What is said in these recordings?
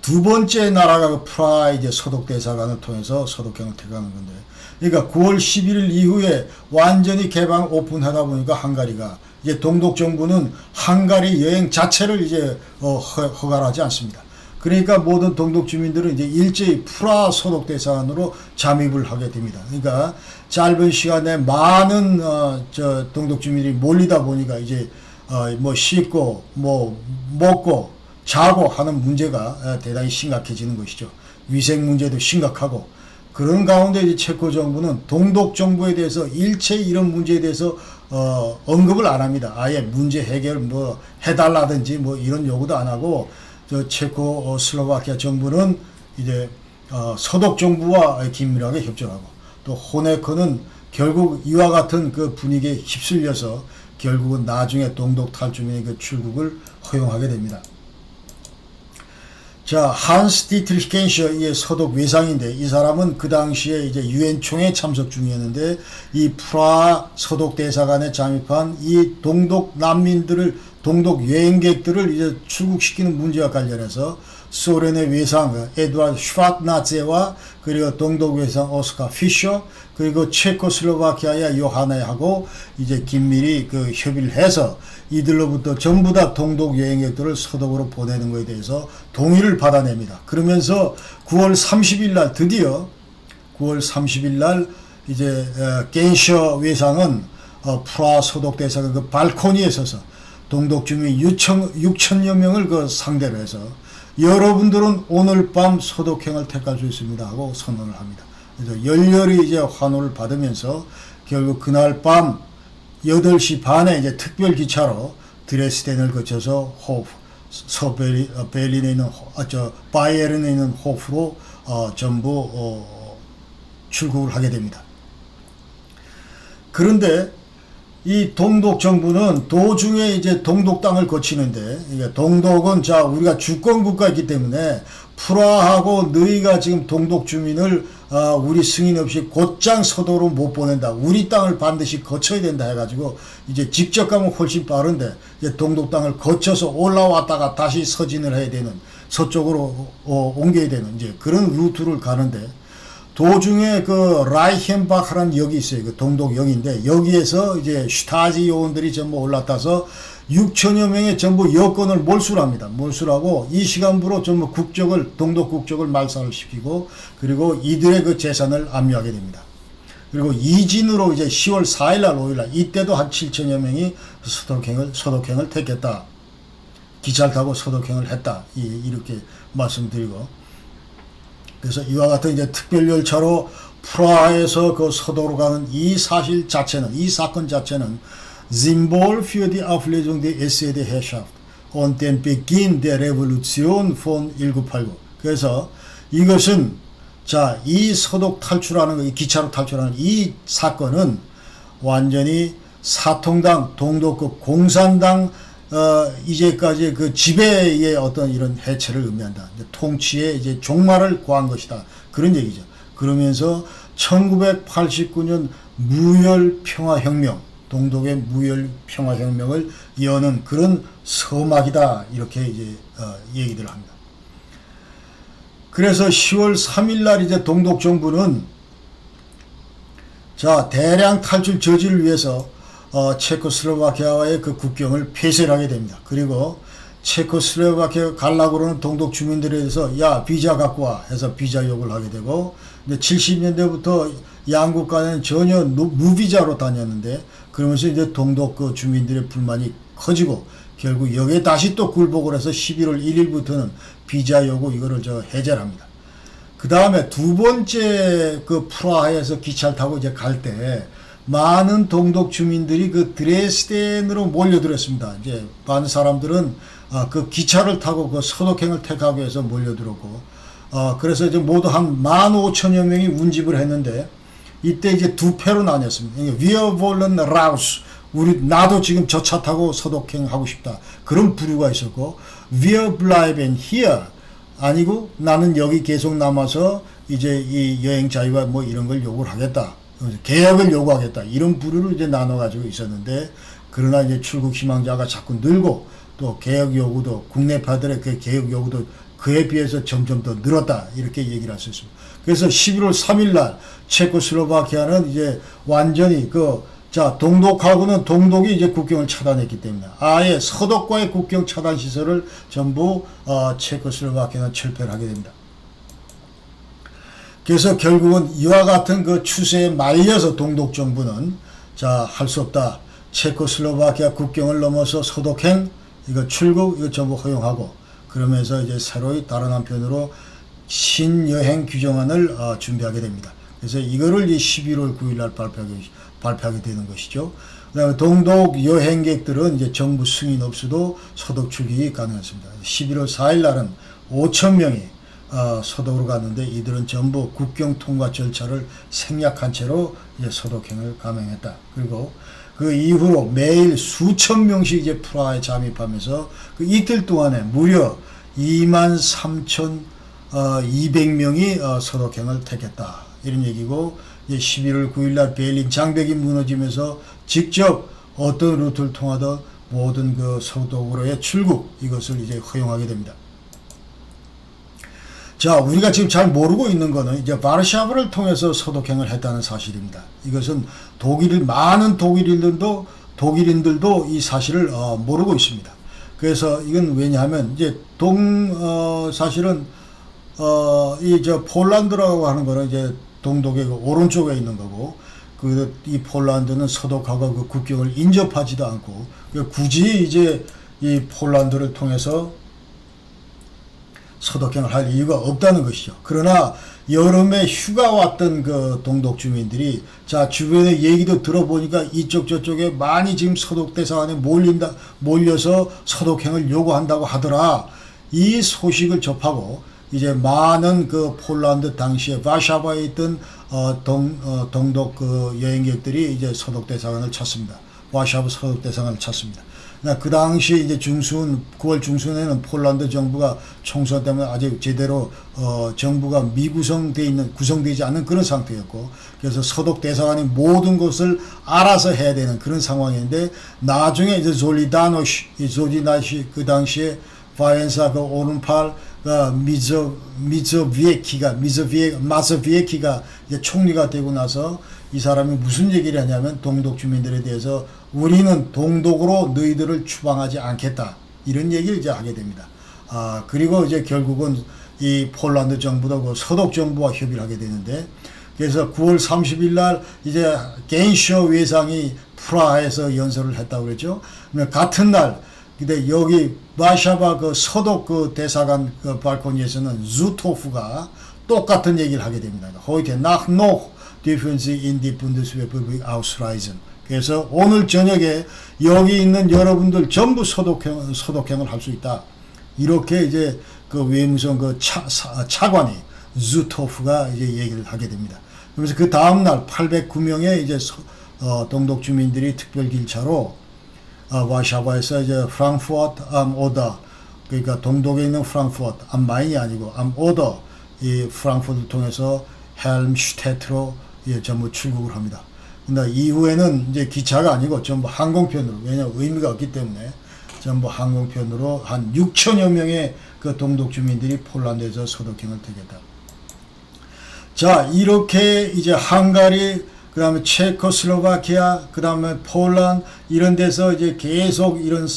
두 번째 나라가 그 프라하 이제 서독대사관을 통해서 서독행을 택하는 건데, 그러니까 9월 11일 이후에 완전히 개방 오픈하다 보니까 헝가리가 이제 동독 정부는 헝가리 여행 자체를 이제 허가를 하지 않습니다. 그러니까 모든 동독 주민들은 이제 일제히 프라하 서독대사관으로 잠입을 하게 됩니다. 그러니까 짧은 시간에 많은 동독 주민들이 몰리다 보니까 이제 뭐 씻고 뭐 먹고 자고 하는 문제가 대단히 심각해지는 것이죠. 위생 문제도 심각하고, 그런 가운데 이제 체코 정부는 동독 정부에 대해서 일체의 이런 문제에 대해서 언급을 안 합니다. 아예 문제 해결 뭐 해달라든지 뭐 이런 요구도 안 하고, 저 체코 슬로바키아 정부는 이제 서독 정부와 긴밀하게 협조하고, 또 호네커는 결국 이와 같은 그 분위기에 휩쓸려서 결국은 나중에 동독 탈주민의 그 출국을 허용하게 됩니다. 자, 한스 디트리히 겐셔, 이 서독 외상인데, 이 사람은 그 당시에 이제 유엔 총회 참석 중이었는데, 이 프라하 서독 대사관에 잠입한 이 동독 난민들을, 동독 여행객들을 이제 출국시키는 문제와 관련해서 소련의 외상 에드와르드 슈바트나제와 그리고 동독 외상 오스카 피셔, 그리고 체코슬로바키아의 요하나하고 이제 긴밀히 그 협의를 해서 이들로부터 전부 다 동독 여행객들을 서독으로 보내는 것에 대해서 동의를 받아냅니다. 그러면서 9월 30일 날, 드디어 9월 30일 날 이제 겐셔 외상은 프라하 서독 대사관 그 발코니에 서서 동독 주민 6천여 명을 그 상대로 해서 여러분들은 오늘 밤 서독행을 택할 수 있습니다 하고 선언을 합니다. 그래서 열렬히 이제 환호를 받으면서 결국 그날 밤 8시 반에 이제 특별 기차로 드레스덴을 거쳐서 호프, 베를린에 있는 바이에른에 있는 호프로 전부 출국을 하게 됩니다. 그런데 이 동독 정부는 도중에 이제 동독 땅을 거치는데, 이게 동독은 자 우리가 주권 국가이기 때문에 프라하고 너희가 지금 동독 주민을 우리 승인 없이 곧장 서도로 못 보낸다. 우리 땅을 반드시 거쳐야 된다 해가지고 이제 직접 가면 훨씬 빠른데 이제 동독 땅을 거쳐서 올라왔다가 다시 서진을 해야 되는, 서쪽으로 옮겨야 되는 이제 그런 루트를 가는데, 도중에 그 라이헨바크라는 역이 있어요. 그 동독역인데, 여기에서 이제 슈타지 요원들이 전부 올라타서 6천여 명의 전부 여권을 몰수를 합니다. 몰수하고 이 시간부로 전부 국적을, 동독 국적을 말살을 시키고, 그리고 이들의 그 재산을 압류하게 됩니다. 그리고 이진으로 이제 10월 4일날 5일날 이때도 한 7천여 명이 서독행을 택했다. 기차를 타고 서독행을 했다. 이렇게 말씀드리고, 그래서 이와 같은 이제 특별열차로 프라하에서 그 서도로 가는 이 사실 자체는, 이 사건 자체는 Symbol für die Auflösung der SED-Herrschaft und den Beginn der Revolution von 1989. 그래서 이것은 자, 이 서독 탈출하는 거, 이 기차로 탈출하는 이 사건은 완전히 사통당, 동독급 공산당 이제까지 그 지배의 어떤 이런 해체를 의미한다. 통치의 이제 종말을 고한 것이다. 그런 얘기죠. 그러면서 1989년 무혈평화혁명, 동독의 무혈평화혁명을 여는 그런 서막이다. 이렇게 이제 얘기들을 합니다. 그래서 10월 3일 날 이제 동독 정부는 자, 대량 탈출 저지를 위해서 체코슬로바키아와의 그 국경을 폐쇄를 하게 됩니다. 그리고 체코슬로바키아 가려고 그러는 동독 주민들에 대해서 야, 비자 갖고 와 해서 비자 요구를 하게 되고, 근데 70년대부터 양국 간에는 전혀 무비자로 다녔는데, 그러면서 이제 동독 그 주민들의 불만이 커지고 결국 여기에 다시 또 굴복을 해서 11월 1일부터는 비자 요구 이거를 해제를 합니다. 그 다음에 두 번째 그 프라하에서 기차를 타고 이제 갈 때 많은 동독 주민들이 그 드레스덴으로 몰려들었습니다. 이제 많은 사람들은 그 기차를 타고 그 서독행을 택하기 위해서 몰려들었고, 그래서 이제 모두 한 15,000여 명이 운집을 했는데, 이때 이제 두 패로 나뉘었습니다. Wir wollen raus, 나도 지금 저 차 타고 서독행 하고 싶다. 그런 부류가 있었고, Wir bleiben hier, 아니고 나는 여기 계속 남아서 이제 이 여행 자유와 뭐 이런 걸 요구를 하겠다. 개혁을 요구하겠다. 이런 부류를 이제 나눠가지고 있었는데, 그러나 이제 출국 희망자가 자꾸 늘고, 또 개혁 요구도, 국내파들의 그 개혁 요구도 그에 비해서 점점 더 늘었다. 이렇게 얘기를 할 수 있습니다. 그래서 11월 3일 날 체코슬로바키아는 이제 완전히 동독하고는 동독이 이제 국경을 차단했기 때문에 아예 서독과의 국경 차단 시설을 전부 체코슬로바키아는 철폐를 하게 됩니다. 그래서 결국은 이와 같은 그 추세에 말려서 동독 정부는 할 수 없다. 체코슬로바키아 국경을 넘어서 서독행 이거 출국 이거 전부 허용하고 그러면서 이제 새로이 다른 한편으로 신여행 규정안을 준비하게 됩니다. 그래서 이거를 11월 9일 날 발표하게 되는 것이죠. 그다음에 동독 여행객들은 이제 정부 승인 없이도 서독 출국이 가능했습니다. 11월 4일 날은 5,000명이 서독으로 갔는데 이들은 전부 국경 통과 절차를 생략한 채로 이제 서독행을 감행했다. 그리고 그 이후로 매일 수천 명씩 이제 프라하에 잠입하면서 그 이틀 동안에 무려 23,200명이 서독행을 택했다. 이런 얘기고 이제 11월 9일 날 베를린 장벽이 무너지면서 직접 어떤 루트를 통하든 모든 그 서독으로의 출국 이것을 이제 허용하게 됩니다. 자, 우리가 지금 잘 모르고 있는 거는 이제 바르샤바를 통해서 서독행을 했다는 사실입니다. 이것은 많은 독일인들도 이 사실을 모르고 있습니다. 그래서 이건 왜냐하면 이제 사실은 폴란드라고 하는 거는 이제 동독의 그 오른쪽에 있는 거고 이 폴란드는 서독하고 그 국경을 인접하지도 않고 굳이 이제 이 폴란드를 통해서 서독행을 할 이유가 없다는 것이죠. 그러나 여름에 휴가 왔던 그 동독 주민들이 주변의 얘기도 들어보니까 이쪽 저쪽에 많이 지금 서독 대사관에 몰려서 서독행을 요구한다고 하더라. 이 소식을 접하고 이제 많은 그 폴란드 당시에 바샤바에 있던 동독 그 여행객들이 이제 서독 대사관을 찾습니다. 와샤바 서독 대사관을 찾습니다. 그 당시 이제 9월 중순에는 폴란드 정부가 총선 때문에 아직 제대로 정부가 구성되지 않는 그런 상태였고, 그래서 서독 대사관이 모든 것을 알아서 해야 되는 그런 상황인데, 나중에 이제 조지나시 그 당시에 바엔사 그 오른팔 마저비에키가 이제 총리가 되고 나서 이 사람이 무슨 얘기를 하냐면 동독 주민들에 대해서 우리는 동독으로 너희들을 추방하지 않겠다, 이런 얘기를 이제 하게 됩니다. 그리고 이제 결국은 이 폴란드 정부도 그 서독 정부와 협의를 하게 되는데, 그래서 9월 30일 날 이제 겐쇼 외상이 프라하에서 연설을 했다고 그랬죠. 같은 날 근데 여기 바샤바 그 서독 그 대사관 그 발코니에서는 주토프가 똑같은 얘기를 하게 됩니다. Heute Nacht noch dürfen Sie in die Bundesrepublik ausreisen. 그래서 오늘 저녁에 여기 있는 여러분들 전부 서독행을 할 수 있다. 이렇게 이제 그 외무성 그 차관이 주토프가 이제 얘기를 하게 됩니다. 그래서 그 다음 날 809명의 이제 동독 주민들이 특별 길차로 와샤바에서 이제 프랑크푸르트 am Oder, 그러니까 동독에 있는 프랑크푸르트, 암 마인이 아니고 암 오더, 이 프랑크푸르트를 통해서 헬름슈테트로 전부 출국을 합니다. 근데 이후에는 이제 기차가 아니고 전부 항공편으로, 왜냐하면 의미가 없기 때문에 전부 항공편으로 한 6천여 명의 그 동독 주민들이 폴란드에서 서독행을 택했다. 자, 이렇게 이제 헝가리, 그 다음에 체코슬로바키아, 그 다음에 폴란드, 이런 데서 이제 계속 이런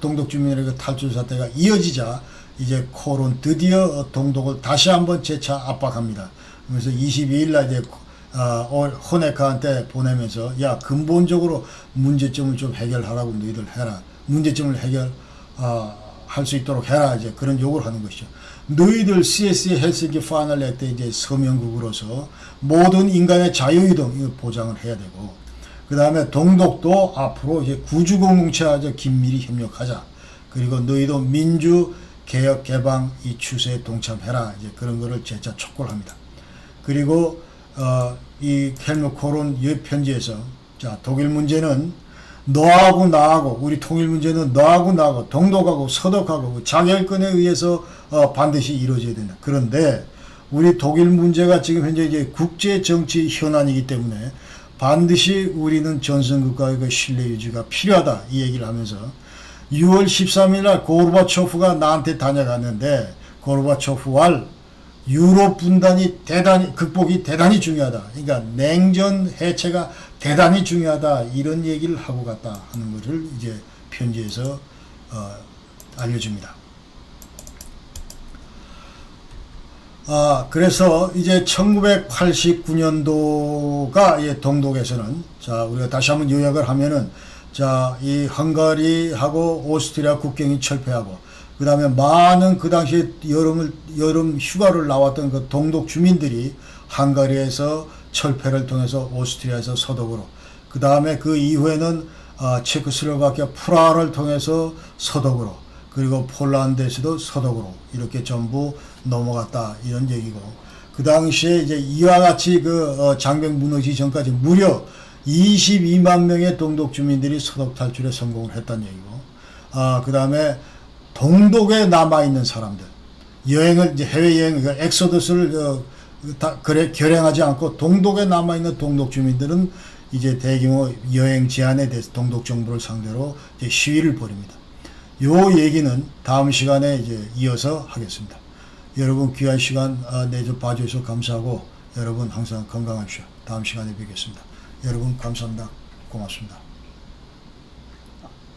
동독 주민들의 탈출 사태가 이어지자 이제 코론 드디어 동독을 다시 한번 재차 압박합니다. 그래서 22일 날 이제 호네카한테 보내면서, 야, 근본적으로 문제점을 좀 해결하라고 너희들 해라. 문제점을 할 수 있도록 해라. 이제 그런 요구를 하는 것이죠. 너희들 CSE 헬싱키 파이널 액트 이제 서명국으로서 모든 인간의 자유이동 보장을 해야 되고, 그 다음에 동독도 앞으로 이제 구주공동체와 긴밀히 협력하자. 그리고 너희도 민주 개혁 개방 이 추세에 동참해라. 이제 그런 거를 재차 촉구를 합니다. 그리고 이 헬무트 코론 편지에서, 자, 독일 문제는 너하고 나하고, 우리 통일 문제는 너하고 나하고, 동독하고 서독하고 자결권에 의해서 반드시 이루어져야 된다. 그런데 우리 독일 문제가 지금 현재 이제 국제 정치 현안이기 때문에 반드시 우리는 전선국가의 그 신뢰 유지가 필요하다, 이 얘기를 하면서 6월 13일 날 고르바초프가 나한테 다녀갔는데, 고르바초프와 유럽 분단이 극복이 대단히 중요하다. 그러니까 냉전 해체가 대단히 중요하다. 이런 얘기를 하고 갔다 하는 것을 이제 편지에서 알려줍니다. 그래서 이제 1989년도가 동독에서는, 자, 우리가 다시 한번 요약을 하면은, 자, 이 헝가리하고 오스트리아 국경이 철폐하고, 그 다음에 많은 그 당시에 여름 휴가를 나왔던 그 동독 주민들이 헝가리에서 철폐를 통해서 오스트리아에서 서독으로, 그 다음에 그 이후에는 체코슬로바키아 프라하를 통해서 서독으로, 그리고 폴란드에서도 서독으로 이렇게 전부 넘어갔다, 이런 얘기고, 그 당시에 이제 이와 같이 장벽 무너지기 전까지 무려 22만 명의 동독 주민들이 서독 탈출에 성공을 했다는 얘기고, 그 다음에 동독에 남아있는 사람들, 여행을, 이제 해외여행, 엑소더스를 결행하지 않고 동독에 남아있는 동독 주민들은 이제 대규모 여행 제한에 대해서 동독 정부를 상대로 이제 시위를 벌입니다. 요 얘기는 다음 시간에 이제 이어서 하겠습니다. 여러분 귀한 시간 내줘 봐주셔서 감사하고, 여러분 항상 건강하십시오. 다음 시간에 뵙겠습니다. 여러분 감사합니다. 고맙습니다.